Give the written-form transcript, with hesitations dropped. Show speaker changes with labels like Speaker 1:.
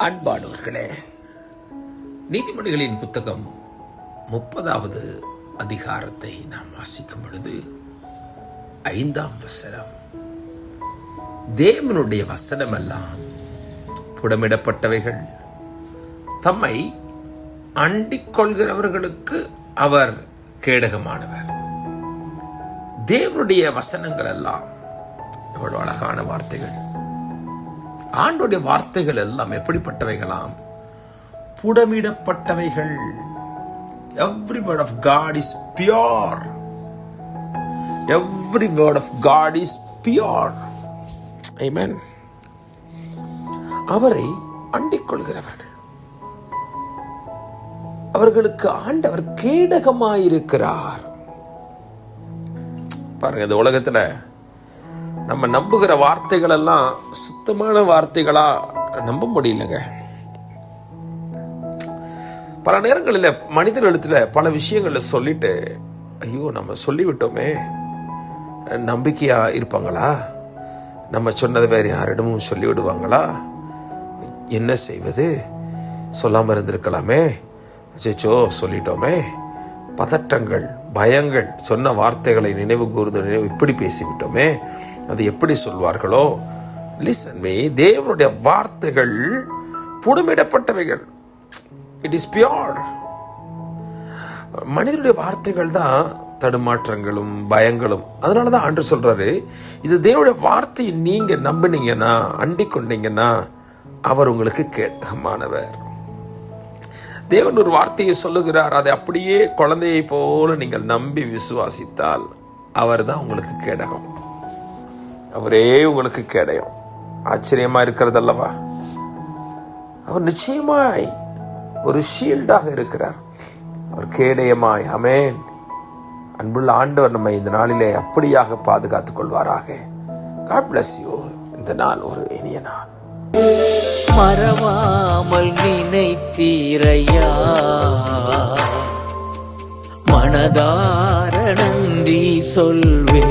Speaker 1: அன்பானவர்களே, நீதிமொழிகளின் புத்தகம் 30வது அதிகாரத்தை நாம் வாசிக்கும் பொழுது 5ஆம் வசனம், தேவனுடைய வசனமெல்லாம் புடமிடப்பட்டவைகள், தம்மை அண்டிக் கொள்கிறவர்களுக்கு அவர் கேடகமானவர். தேவனுடைய வசனங்கள் எல்லாம் எவ்வளவு அழகான வார்த்தைகள். ஆண்டுடைய வார்த்தைகள் எல்லாம் எப்படிப்பட்டவைகளாம்? புடமிடப்பட்டவைகள். Every word of God is pure. Every word of God is pure. Amen. அவரை அண்டிக் கொள்கிறவர்கள், அவர்களுக்கு ஆண்டவர் கேடகமாயிருக்கிறார். பாருங்க, இந்த உலகத்துல நம்ம நம்புகிற வார்த்தைகள் எல்லாம் சுத்தமான வார்த்தைகளா நம்ப முடியலங்க. பல நேரங்களில் மனிதனிடத்துல பல விஷயங்களை சொல்லிட்டு, ஐயோ நம்ம சொல்லிவிட்டோமே, நம்பிக்கையா இருப்பாங்களா, நம்ம சொன்னதை வேற யாரிடமும் சொல்லிவிடுவாங்களா, என்ன செய்வது, சொல்லாம இருந்திருக்கலாமே, அச்சோ சொல்லிட்டோமே, பதட்டங்கள், பயங்கள், சொன்ன வார்த்தைகளை நினைவு கூர்ந்து இப்படி பேசிவிட்டோமே, அது எப்படி சொல்வார்களோ. லிசன் மீ, தேவனுடைய வார்த்தைகள் புடமிடப்பட்டவைகள். It is pure. மனிதனுடைய வார்த்தைகள் தான் தடுமாற்றங்களும் பயங்களும். அதனாலதான் ஆண்டவர் சொல்றாரு, இது தேவனுடைய வார்த்தையை நீங்க நம்பினீங்கன்னா, அண்டிக் கொண்டீங்கன்னா, அவர் உங்களுக்கு கேடகமானவர். தேவன் ஒரு வார்த்தையை சொல்லுகிறார், அதை அப்படியே குழந்தையை போல நீங்கள் நம்பி விசுவாசித்தால் அவர் தான் உங்களுக்கு கேடகம். அவரே உங்களுக்கு கேடயம். ஆச்சரியமா இருக்கிறது அல்லவா? அவர் நிச்சயமாய் ஒரு ஷீல்டாக இருக்கிறார். அவர் கேடயமாய். ஆமென். அன்புள்ள ஆண்டவர் நம்மை இந்த நாளிலே அப்படியாக பாதுகாத்துக் கொள்வாராக. God bless you. இந்த நாள் ஒரு இனிய நாள்.
Speaker 2: மறவாமல் நினைத்தீரையா, மனதார நன்றி சொல்வே.